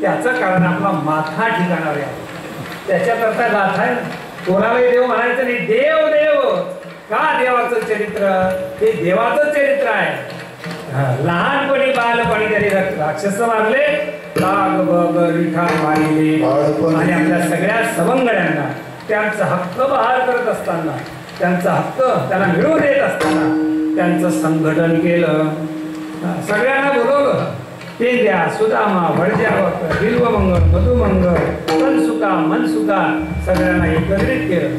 त्याचं कारण आपला माथा ठिकाणावर आहे. त्याच्याकरता गाथा आहे. कोणालाही देव म्हणायचं नाही. देव देव का? देवाचं चरित्र हे देवाचं चरित्र आहे. लहानपणी बालपणी त्यांनी राक्षस मारले, काग बग रिठा मारिले आणि आपल्या सगळ्या सवंगड्यांना त्यांचा हक्क बहाल करत असताना, त्यांचा हक्क त्यांना मिळवून देत असताना त्यांचं संघटन केलं. सगळ्यांना बोलवलं. पेंद्या सुदामा भडजावत बिल्वमंगल मधुमंगल तनसुका मनसुका सगळ्यांना एकत्रित केलं.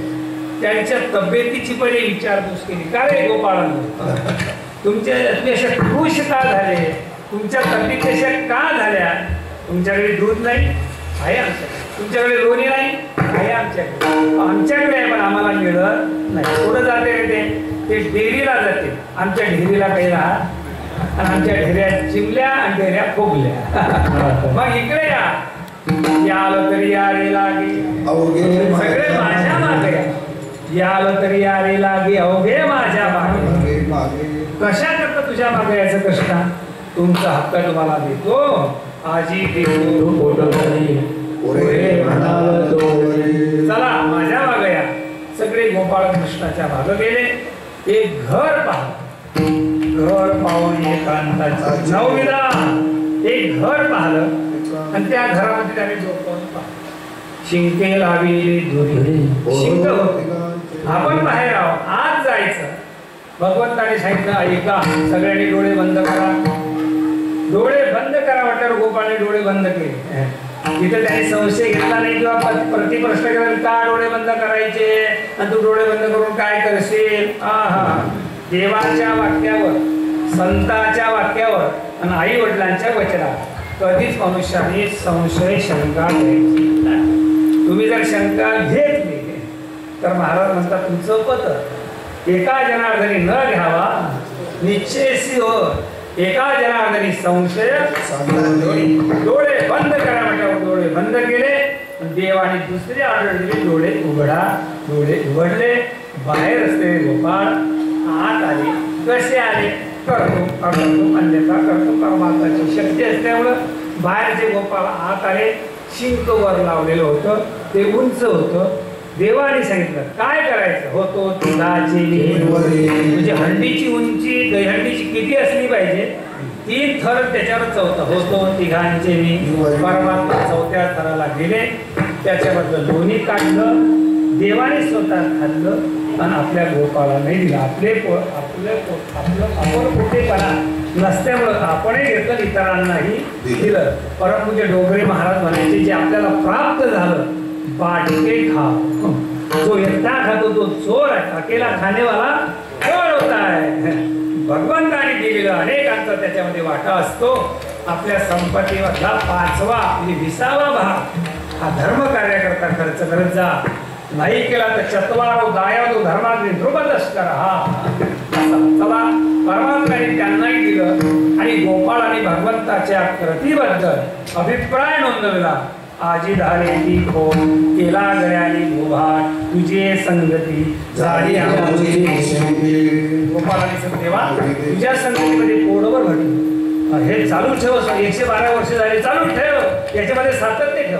त्यांच्या तब्येतीची पहिले विचारपूस केली. का रे गोपाळांनो, तुमचे असे खुश का झाले? तुमच्या तब्येती अशा का झाल्या? तुमच्याकडे दूध नाही आहे आमच्याकडे, तुमच्याकडे लोणी नाही आहे आमच्याकडे, आमच्याकडे आहे पण आम्हाला मिळत नाही. कुठं जाते रे ते डेअरीला जाते. आमच्या डेअरीला काही राहत आणि आमच्या ढेऱ्या चिमल्या आणि ढेऱ्या फोगल्या. मग इकडे या आलं तरी या रे लागे सगळे माझ्या मागे, यालं तरी या रे लागे अवघे माझ्या मागे. कशा करता तुझ्या मागे याचं कष्ट? तुमचा हक्क तुम्हाला देतो आजी देतो. चला माझ्या मागे या. सगळे गोपाळ कृष्णाच्या मागे गेले. एक घर पाहिलं. घर पाहून एकांताचं नवविधा एक घर पाहिलं आणि त्या घरामध्ये त्याने झोपून पाहिलं. शिंके लाविले धुरी शिंक होते. आपण बाहेर आहोत, आत जायचं. भगवंताने सांगितलं ऐका सगळ्यांनी डोळे बंद करा. डोळे बंद करा म्हटल्यावर गोपाळने डोळे बंद केले. तिथे त्याने संशय घेतला नाही किंवा प्रतिप्रश्न केला का डोळे बंद करायचे आणि तू डोळे बंद करून काय करशील? देवाच्या वाक्यावर, संतांच्या वाक्यावर आणि आई वडिलांच्या वचनावर कधीच मनुष्याने संशय शंका घ्यायची नाही. तुम्ही जर शंका घेतली तर महाराज म्हणतात तुमचं पत एका जनार्दनी न घ्यावा निश्चयसी हो. एका जनार्दनी संशय. डोळे बंद करा म्हटल्यावर डोळे बंद केले. देवाने दुसरी ऑर्डर दिली डोळे उघडा. डोळे उघडले. बाहेर असलेले गोपाळ आत आले. कसे आले? करतो अकर्तो अन्यथा करतो परमात्माची शक्ती असल्यामुळं बाहेरचे गोपाळ आत आले. शिंक वर लावलेलं होतं, ते उंच होतं. देवाने सांगितलं काय करायचं होतो दुधाची म्हणजे हंडीची उंची दहीहंडीची किती असली पाहिजे? 3 थर त्याच्यावर चौथा होतो तिघांचे मी. परमात्मा 4थ्या थराला गेले. त्याच्याबद्दल लोणी काढलं. देवाने स्वतः खाल्लं आणि आपल्या गोपाला नाही दिलं. आपण कुठेपणा नसल्यामुळं आपणही घेतलं इतरांनाही दिलं. परंतु डोगरे महाराज म्हणायचे जे आपल्याला प्राप्त झालं बाटके खा. जो एकटा खातो तो चोर आहे. अकेला खानेवाला चोर होता है. भगवंताने दिलेला अनेकांचा त्याच्यामध्ये वाटा असतो. आपल्या संपत्तीमधला 5वा म्हणजे 20वा भाग हा धर्म कार्याकरता खर्च करत जा. नाही केला तर 4 दायादो धर्माग्नी ध्रुवदस्कर हा. चला परमात्म्याने त्यांनाही दिलं आणि गोपाळ आणि भगवंताच्या कृतीबद्दल अभिप्राय नोंदवला. आजी धारे ती खोल केला गळ्याने भोभाट तुझे संगती झाली गोपाळाने देवा तुझ्या संगतीमध्ये पोटभर घडली. हे चालू ठेव. 112 वर्ष झाली चालू ठेव. याच्यामध्ये सातत्य ठेव.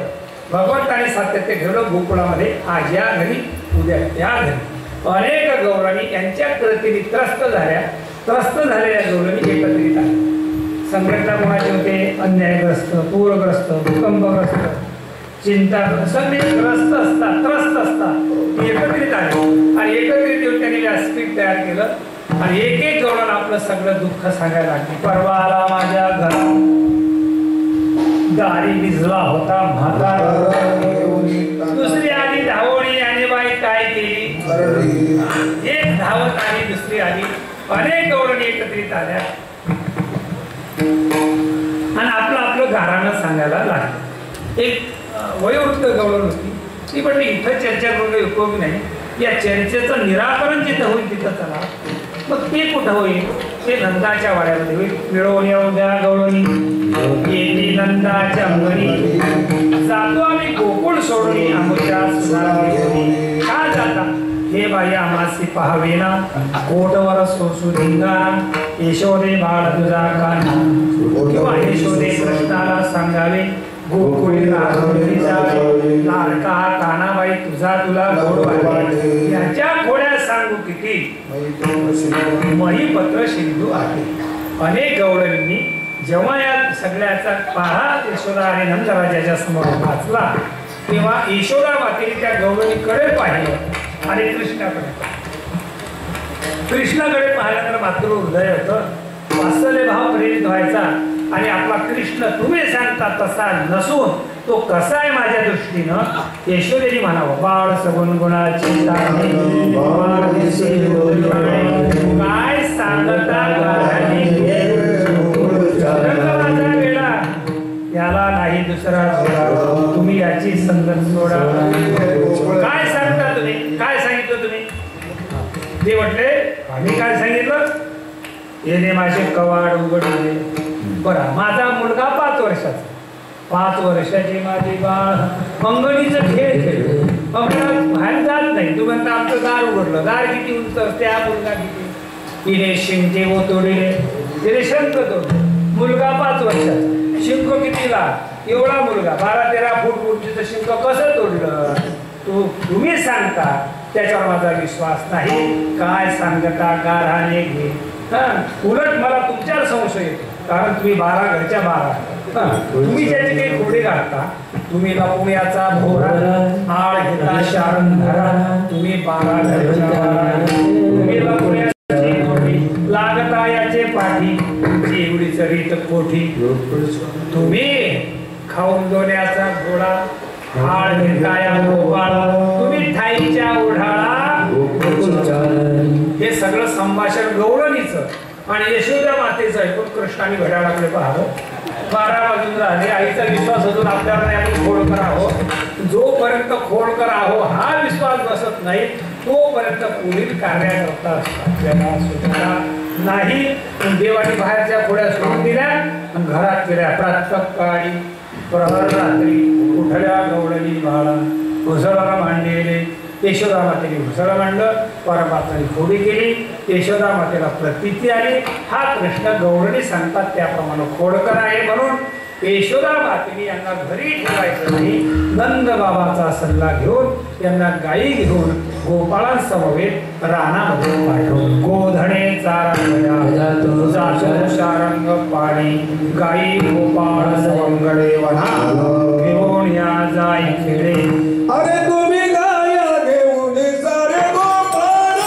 भगवंताने सातत्य ठेवलं. गोकुळामध्ये आज या घरी उद्या त्या घरी अनेक गौराणी यांच्या कृतीने त्रस्त झालेल्या गौराणी एकत्रित आल्या. संघटना कोणाचे होते? अन्यायग्रस्त, पूरग्रस्त, भूकंपग्रस्त, चिंता सगळे ग्रस्त असतात, त्रस्त असतात. एकत्रित आले आणि एकत्रित येऊन त्यांनी व्यासपीठ तयार केलं आणि एक एक गौरण आपलं सगळं दुःख सांगायला लागले. परवा आला माझ्या घरात दारी भिजला होता म्हातारा. दुसरी आली धावणी आणि बाई काय केली? एक धावत आली दुसरी आली. अनेक गौरणी एकत्रित आल्या आणि आपलं घराणं सांगायला लागलं. एक वयोवृद्ध गौरव होती. ती म्हटली इथं चर्चा करून उपयोग नाही. या चर्चेचं निराकरण जिथं होईल तिथं चला. मग ते कुठं होईल? ते नंदाच्या वाड्यामध्ये होईल. मिळवून अवघ्या गवळणी येते नंदाच्या अंगणी. जातो आम्ही गोकुळ सोडून आमच्या का जाता? हे बाई आम्हासी पाहावेना कोटवर सोसू धिंगाणा. यशोदे बाळ तुझा काना किंवा यशोदे कृष्णाला सांगावे गोकुळी राघवली जावे लाडका कानाबाई तुझा तुला गोड वाटे याच्या खोड्या सांगू किती महीपत्र सिंधू आहे. अनेक गवळणींनी जेव्हा या सगळ्याचा पाढा यशोदा आणि नंदराजाच्या समोर वाचला तेव्हा यशोदा मातेने त्या गवळणीकडे पाहिलं आणि कृष्णाकडे पाहिल्यानंतर मात्र हृदय होतं वात्सल्य भाव प्रेरित व्हायचा आणि आपला कृष्ण तुम्ही सांगता तसा नसून तो कसा आहे माझ्या दृष्टीनं यशोदेनी म्हणावं बाळ सगुण गुणाची काय सांगता याला नाही दुसरा सोडा तुम्ही याची संगत सोडा. काय सांगता तुम्ही काय सांगितलं तुम्ही ते म्हटले आम्ही काय सांगितलं येणे माझे कवाड उघडले. बरं माझा मुलगा 5 वर्षाचा 5 वर्षाची माझी बाळ मंगणीचं खेळ खेळतो बाहेर जात नाही. तू म्हणता आमचं दार उघडलं दार किती उंच असते हा मुलगा किती तिने शिंके व तोडले तिने शंख तोडले. मुलगा 5 वर्षाचा शिंक कितीला एवढा मुलगा 12-13 फूट उंचीचं शिंक कसं तोडलं तुम्ही सांगता त्याच्यावर माझा विश्वास नाही. काय सांगता गाराने घे उलट मला तुमच्यावर संशय येतो कारण तुम्ही 12 घरच्या 12 तुम्ही ज्याची काही खोडी घालता तुम्ही पुण्याचा भोरा आळ घेता शारण धरा तुम्ही 12 घरच्या 12 तुम्ही पुण्याची खोडी लागता याचे पाठी तुमची एवढी चरित कोठी तुम्ही खाऊन दोन्याचा घोडा आळ घेता या गोपाळ तुम्ही ठाईच्या ओढाळा. हे सगळं संभाषण गौरवणीचं आणि यशोदा मातेचं ऐकून कृष्णाने घड्याळाकडे पाहावं. 12 वाजून राहिले आईचा विश्वास अजून आपल्याला आपण खोडकर आहोत. जोपर्यंत खोडकर आहो हा विश्वास बसत नाही तोपर्यंत पुढील कार्याकरता आपल्याला सुद्धा नाही. देवाने बाहेरच्या खोड्या सोडून दिल्या आणि घरात गेल्या. प्रातःकाळी प्रहर रात्री उठल्या गवळणी बाळा घुसळा मांडलेले यशोदा मातेने घुसळा मांडलं. परमात्माने खोडी केली यशोदा मातेला प्रतीती आली. हा कृष्ण गौरणी सांगतात त्याप्रमाणे खोडकर आहे म्हणून यशोदा मातेने यांना घरी ठेवायचं नाही. नंद बाबाचा सल्ला घेऊन यांना गायी घेऊन गोपाळांसमवेत रानामध्ये पाठवलं. गोधणे चारा शारंग पाणी गायी गोपाळ सवंगडे वना घेऊन या जाई खेळे. अरे तुम्ही गाया घेऊन सारे गोपाळ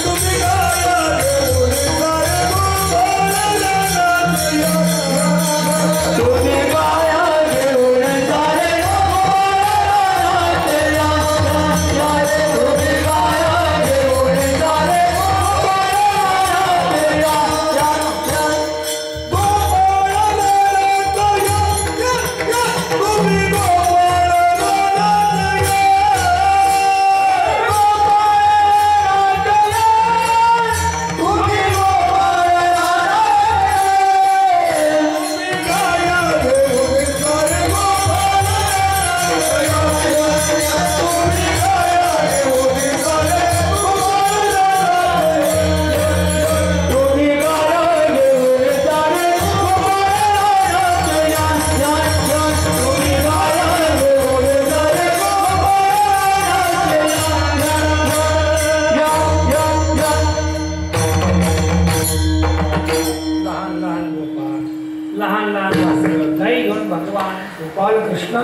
तुम्ही गाया घेऊन सारे गोपाळ तुम्ही गाया घेऊन सारे कृष्ण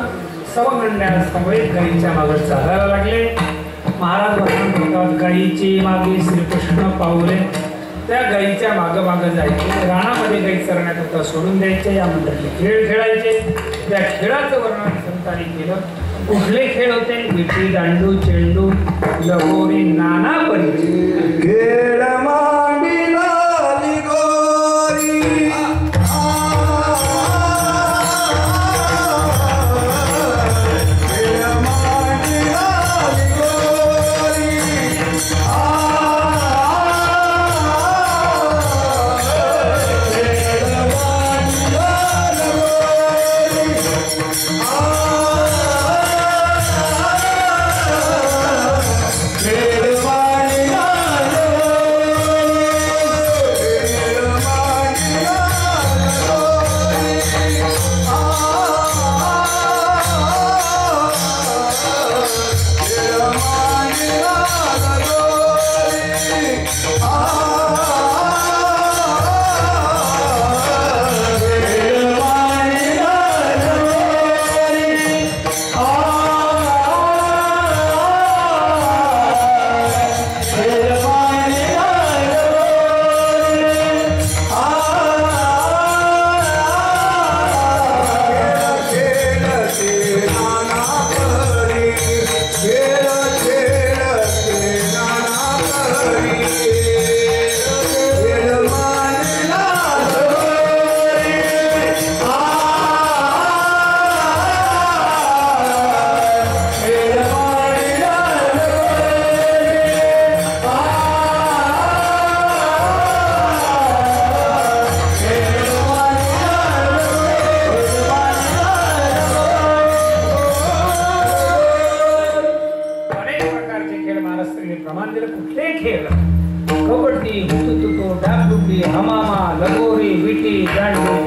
सवंगण्यासमवेत गायीच्या मागे चालायला लागले. महाराज वर्णन करतात गायीची मागे श्रीकृष्ण पावले. त्या गायीच्या मागं मागं जायचे रानामध्ये गायी चरण्याकरता सोडून द्यायचे. या मंडळी खेळ खेळायचे. त्या खेळाचं वर्णन संतांनी केलं. कुठले खेळ होते विटी दांडू चेंडू लगोरी नाना परी खेळ मांडीला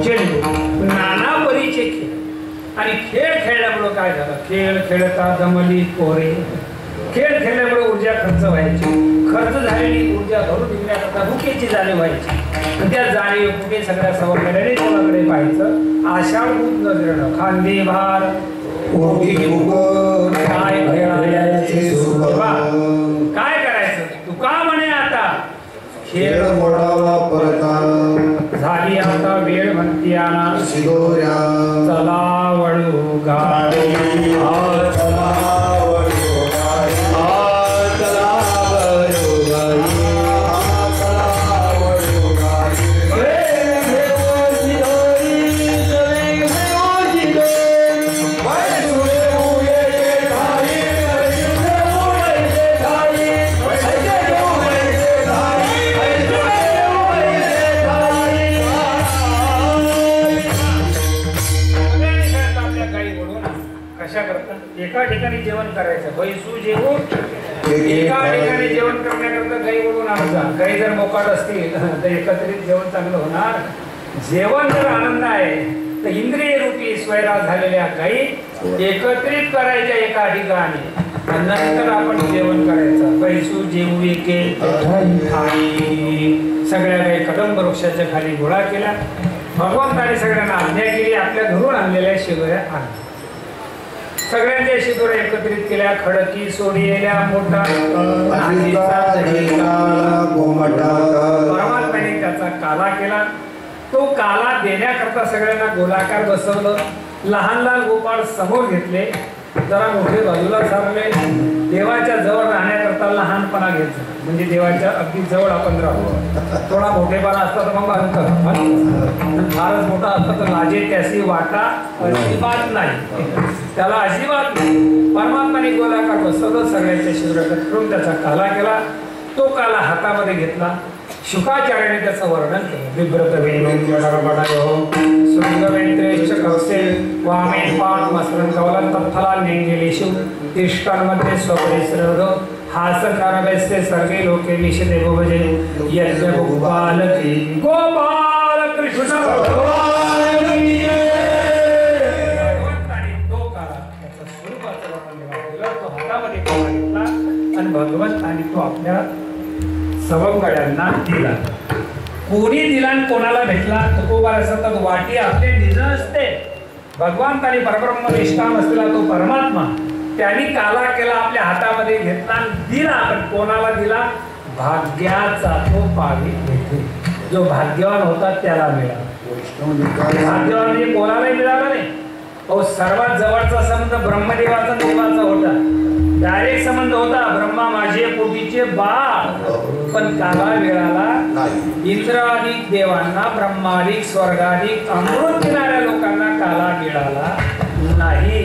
चेंडू नाना परीचे खेळ आणि खेळ खेळल्यामुळं काय झालं खेळ खेळता जमली पोरे खेळ खेळल्यामुळे ऊर्जा खर्च व्हायची खर्च झालेली ऊर्जा भरून निघण्याकरता भुकेची जाणीव व्हायची आणि त्या जाणीव कुठे सगळ्या सवंगड्याने कोणाकडे पाहायचं आषाढभूत नजरेनं खांदे भार काय काय करायचं तुका म्हणे आता खेळ मोडावा परता झाली आता वेळ म्हणती आना शिदोऱ्या चला वळू गाडी चला वळू गाडी चला वळू गाडी चला वळू गाडी रे देव शिदोरी चले देव शिदोरी वाय सुरे उये धारी सुरे उये धारी ऐसे उये धारी ऐसे उये धारी सगळ्यांनी खेळता आपल्या गाई बोलून कशा करतात एका ठिकाणी जेवण करायचं बैसू जेवून एका ठिकाणी जेवण करण्याकरता गाई बोलून आणजा गाई जर मोकाट असतील तर एकत्रित जेवण चांगलं होणार जेवण जर आनंद आहे तर इंद्रिय रूपी स्वैरा झालेल्या गाई एकत्रित करायच्या एका ठिकाणी आणि नंतर आपण जेवण करायचं बैसू जेवू एके आणि सगळ्या गाई कदंब वृक्षाच्या खाली गोळा केला भगवंताने सगळ्यांना आज्ञा केली आपल्या घरून आणलेल्या शिदोऱ्या आणल्या सगळ्यांच्या शिदोऱ्या एकत्रित केल्या खडकी सोडलेल्या मोठा परमात्म्याने त्याचा काला केला तो काला देण्याकरता सगळ्यांना गोलाकार बसवलं लहान लहान गोपाळ समोर घेतले जरा मोठे बाजूला सारले देवाच्या जवळ राहण्याकरता लहानपणा घ्यायचा म्हणजे देवाच्या अगदी जवळ आपण राहतो थोडा मोठेपणा असता तर मग फारच मोठा असता तर लाजे त्याची वाटा अजिबात नाही त्याला अजिबात नाही परमात्माने गोलाकार बसवलं सगळ्यांच्या शिदोऱ्यात करून त्याचा काला केला तो काला हातामध्ये घेतला शुकाचार्याने त्याचं वर्णन केलं विभ्रत शृंगवेंद्रेश कवसे वामे पाठ मस्रन कवलन तत्फला नेंगेलेशु तिष्ठांमध्ये स्वपरिसर हासकार वैसे सर्वे लोके निषेधे भजे यज्ञ गोपाल की गोपाल कृष्ण भगवान तो काला त्याच्या स्वरूपाचं वर्णन केलं तो हातामध्ये काला घेतला आणि भगवंताने तो आपल्या सवंगड्यांना दिला कोणी दिला आणि कोणाला भेटला तुकोबार असतात वाटी आपले निज असते भगवंताने परब्रह्म निष्काम असलेला तो परमात्मा त्यांनी काला केला आपल्या हातामध्ये घेतला आणि दिला पण कोणाला दिला भाग्याचा तो पावी भेटे जो भाग्यवान होता त्याला मिळाला भाग्यवान म्हणजे कोणालाही मिळाला नाही तो सर्वात जवळचा संबंध ब्रह्मदेवाचा देवाचा होता डायरेक्ट संबंध होता ब्रह्मा माझे पोटीचे बाळ पण काला मिळाला इंद्रादिक देवांना ब्रह्मादिक स्वर्गादिक अमृत देणाऱ्या लोकांना काला मिळाला नाही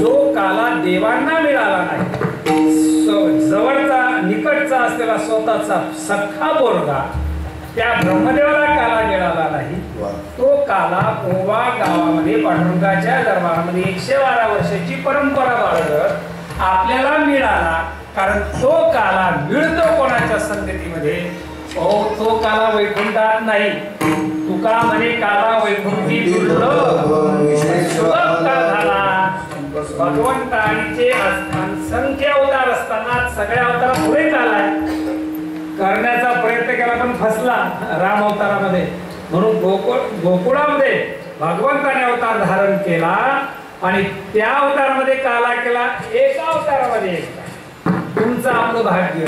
जो काला देवांना मिळाला नाही जवळचा निकटचा असलेला स्वतःचा सख्खा पोरगा त्या ब्रह्मदेवाला काला मिळाला नाही तो काला कोवा गावामध्ये पांडुरंगाच्या दरबारामध्ये 112 वर्षाची परंपरा बाळगत आपल्याला मिळाला कारण तो काला मिळतो कोणाच्या संगतीमध्ये तो काला वैकुंठात नाही तुका म्हणे काला वैकुंठी सुलभ का झाला भगवंतांचे असंख्य अवतार असताना सगळ्या अवतार पुढे आलाय करण्याचा प्रयत्न केला पण फसला राम अवतारामध्ये म्हणून गोकुळामध्ये भगवंताने अवतार धारण केला आणि त्या अवतारामध्ये काला केला एका अवतारामध्ये तुमचं आपलं भाग्य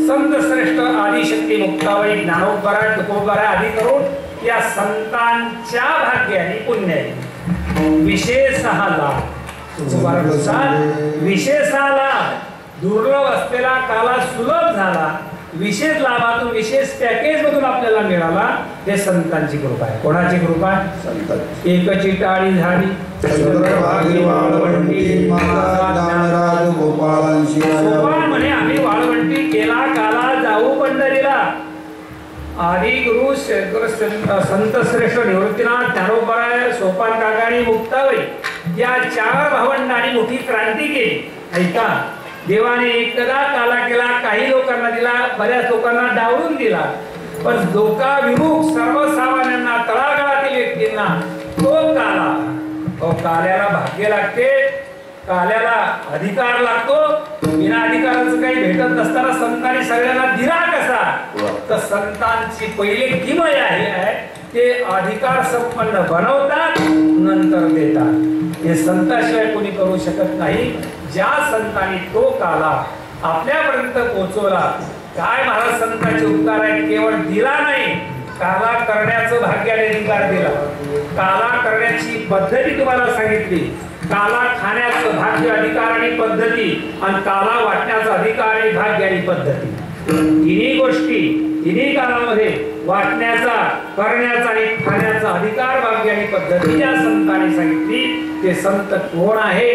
संत श्रेष्ठ आदिशक्ती मुक्ताबाई ज्ञानोबरा तुकोबरा आदी करून या संतांच्या भाग्याने पुण्याने विशेषतः दुर्लभ असलेला काला सुलभ झाला विशेष लाभातून विशेष पॅकेज मधून आपल्याला मिळाला हे संतांची कृपा आहे कोणाची कृपा एकची टाळी झाली म्हणे आम्ही वाळवंटी केला काला जाऊ पंढरीला आदि गुरु संत श्रेष्ठ निवृत्तीनाथ ज्ञानोबराय सोपान काका आणि मुक्ताबाई या 4 भावंडांनी मोठी क्रांती केली ऐका देवाने एकदा काला केला काही लोकांना दिला बऱ्याच लोकांना डावळून दिला पण लोकाभिमुख सर्वसामान्यांना तळागाळातील व्यक्तींना तो काला, तो काल्याला भाग्य लागते, काल्याला अधिकार लागतो. बिना अधिकाराचं काही भेटत नसताना संतांनी सगळ्यांना दिला कसा? तर संतांची पहिली किमय आहे ते अधिकार संपन्न बनवतात नंतर देतात. हे संताशिवाय कोणी करू शकत नाही. ज्या संतांनी तो काला आपल्यापर्यंत पोहोचवला, काय महाराज संतांचे उपकार आहेत. केवळ दिला नाही, काला करण्याचं भाग्याने अधिकार दिला. काला करण्याची पद्धती तुम्हाला सांगितली. काला खाण्याचं भाग्य, अधिकार आणि पद्धती, आणि काला वाटण्याचा अधिकार आणि भाग्य आणि पद्धती. तिन्ही गोष्टी तिन्ही कालामध्ये वाटण्याचा, करण्याचा आणि खाण्याचा अधिकार, भाग्य आणि पद्धती ज्या संतांनी सांगितली ते संत कोण आहे?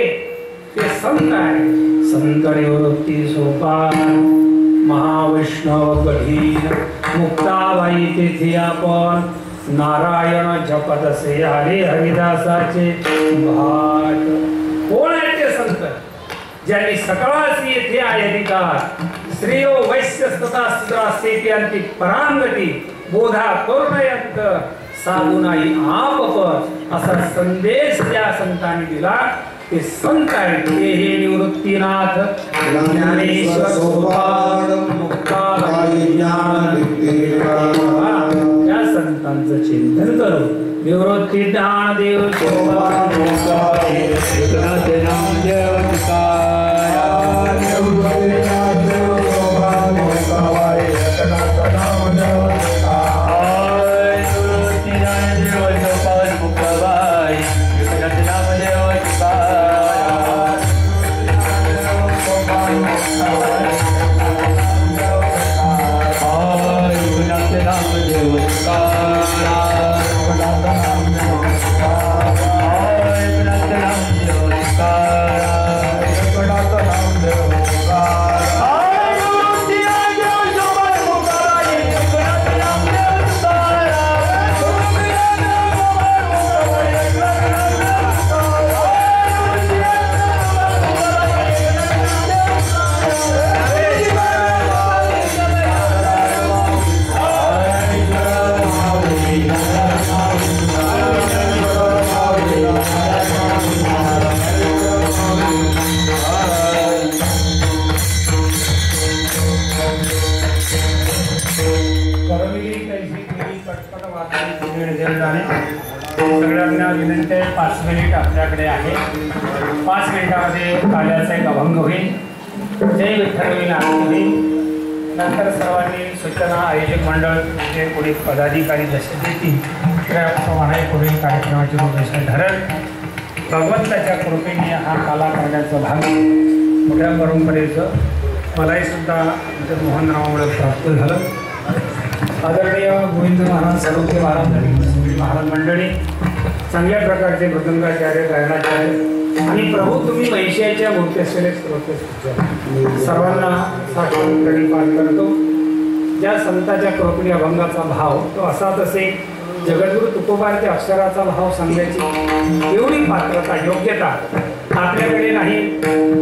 ते संत आहे संत निवृत्ती सोपान महावैष्णव गढीर मुक्ताबाई तेथे आपण नारायण जपत असे हरे हरिदासाचे भाट. कोण आहे ते संत? ज्यांनी सकळासी येथे आहे अधिकार, श्रेयो वैश्य तथा शूद्रास्तेती अंती परांगती बोधा करुणयंत साधुनाई आपप असा संदेश त्या संतांनी दिला. ते संत आहेत ते हे निवृत्तीनाथ ज्ञानेश्वर सोपान मुक्ताबाई या संतांचं चिंतन करू. निवृत्ती ज्ञानदेव सोपान मुक्ताबाई सगळ्यांना विनंती आहे. 5 मिनिट आपल्याकडे आहे. 5 मिनिटामध्ये काल्याचा एक अभंग होईल. जय विठ्ठल होईल. नंतर सर्वांनी सूचना आयोजक मंडळ जे पुढे पदाधिकारी जसे देतील त्याप्रमाणे पुढील कार्यक्रमाची रूपरेषा ठरेल. भगवंताच्या कृपेने हा काला करण्याचा भाग मोठ्या परंपरेचं मलाही सुद्धा मोहनरावामुळे प्राप्त झालं. आदरणीय गोविंद महाराज, सरोखे महाराज आणि महाराज मंडळी, चांगल्या प्रकारचे मृदंगाचार्य, गायनाचार्य आणि प्रभू तुम्ही महिषाच्या मूर्ती असलेले श्रोते सर्वांना साष्टांग प्रणिपात करतो. ज्या संताच्या कृपेने अभंगाचा भाव तो असाच असे. जगद्गुरु तुकोबांच्या अक्षराचा भाव सांगण्याची एवढी पात्रता, योग्यता आपल्याकडे नाही.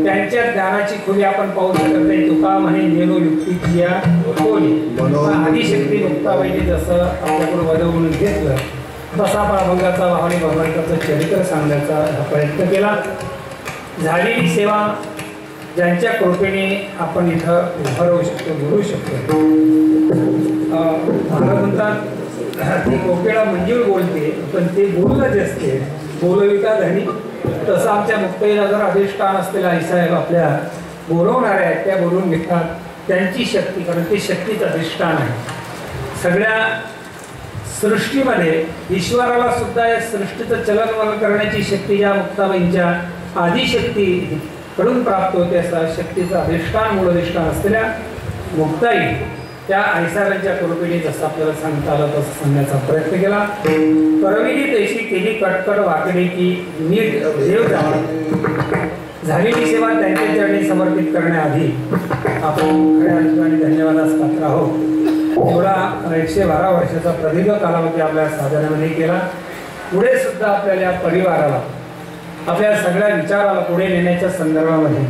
त्यांच्या ज्ञानाची खुली आपण पाहू शकत नाही. तुका म्हणे नेलो युक्तीची या कोणी आदिशक्ती मुक्ताबाईने जसं आपल्याकडून वदवून घेतलं तसा आपण अभंगाचा भावाने भगवंताचं चरित्र सांगण्याचा प्रयत्न केला. झालेली सेवा ज्यांच्या कृपेने आपण इथं उभं राहू शकतो, बोलू शकतो. महाराज म्हणतात ती कोकिळा मंजूळ बोलते पण ते बोलणं जे असते बोलविता धनी. तसं आमच्या मुक्ताईला जर अधिष्ठान असलेला आईसाहेब आपल्या बोलवणाऱ्या आहेत त्या बोलवून घेतात. त्यांची शक्ती, कारण ते शक्तीचं अधिष्ठान आहे. सगळ्या सृष्टीमध्ये ईश्वराला सुद्धा या सृष्टीचं चलनवलन करण्याची शक्ती या मुक्ताबाईंच्या आदिशक्ती कडून प्राप्त होते. असा शक्तीचं अधिष्ठान, मूळ अधिष्ठान असलेल्या मुक्ताई त्या आईसाहेबांच्या कृपेने जसं आपल्याला सांगता आलं तसं सांगण्याचा प्रयत्न केला. करविली तैशी केली कटकट वाकडी की नीट देव झालेली सेवा त्यांच्या चरणी समर्पित करण्याआधी आपण खऱ्या अर्थाने धन्यवादास पात्र आहोत. एवढा 112 वर्षाचा प्रदीर्घ कालावधी आपल्या साधनामध्ये केला. पुढे सुद्धा आपल्याला या परिवाराला, आपल्या सगळ्या विचाराला पुढे नेण्याच्या संदर्भामध्ये,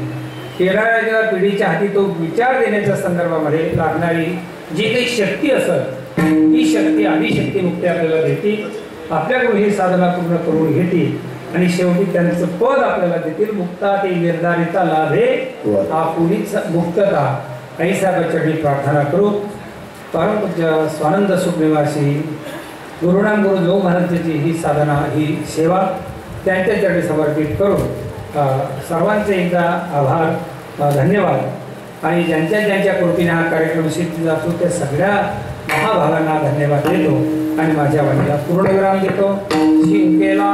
येणाऱ्या पिढीच्या हाती तो विचार देण्याच्या संदर्भामध्ये लागणारी जी काही शक्ती असेल ती शक्ती आदिशक्ती मुक्ती आपल्याला देते. आपल्याकडून ही साधना पूर्ण करून घेतील आणि शेवटी त्यांचं पद आपल्याला देतील. मुक्ता ते निर्धारिता लाभे आपुलीच मुक्तता. आई साहेबांच्यासाठी प्रार्थना करू. परमपूज्य स्वानंद सुखनिवासी गुरुनाम गुरु जोग महाराजांची ही साधना ही सेवा त्यांच्यासाठी समर्पित करून सर्वांचे एकदा आभार धन्यवाद आणि ज्यांच्या कृपेने हा कार्यक्रम सिद्ध जातो त्या सगळ्या महाभागांना धन्यवाद देतो आणि माझ्या वाणीला पूर्णविराम देतो. शिंकेला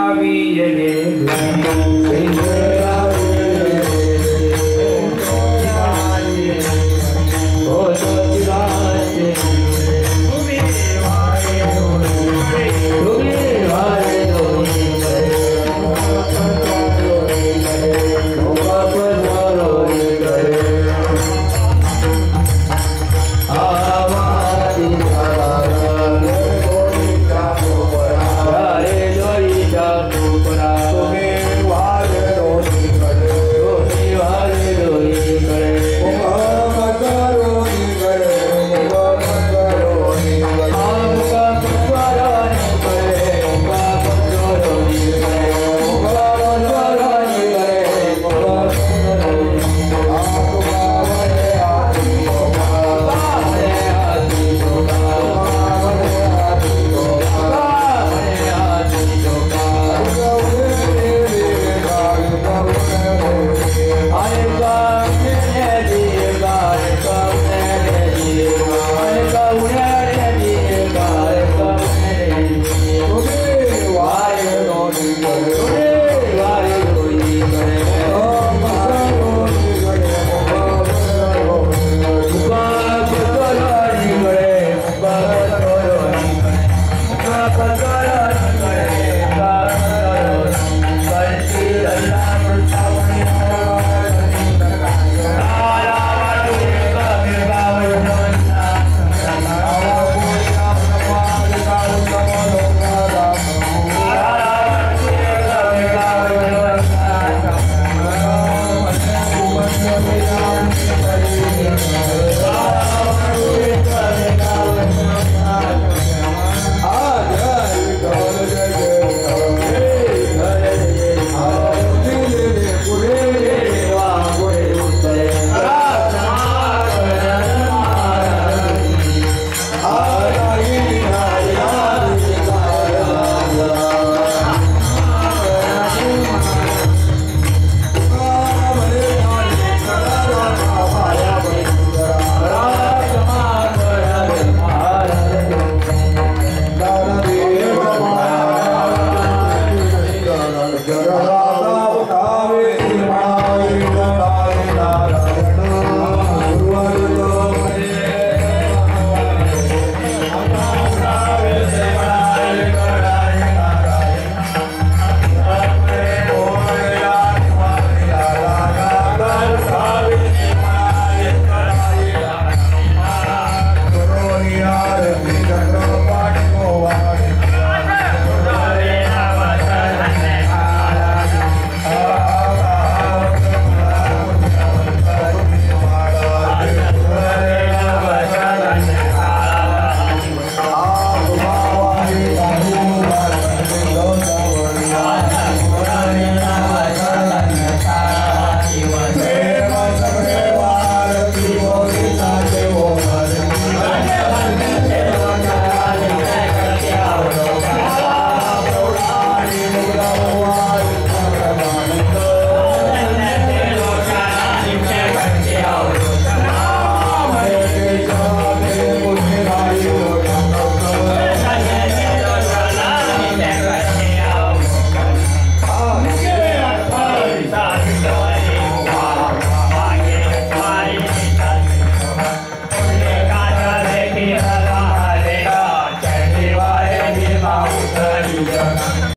Hare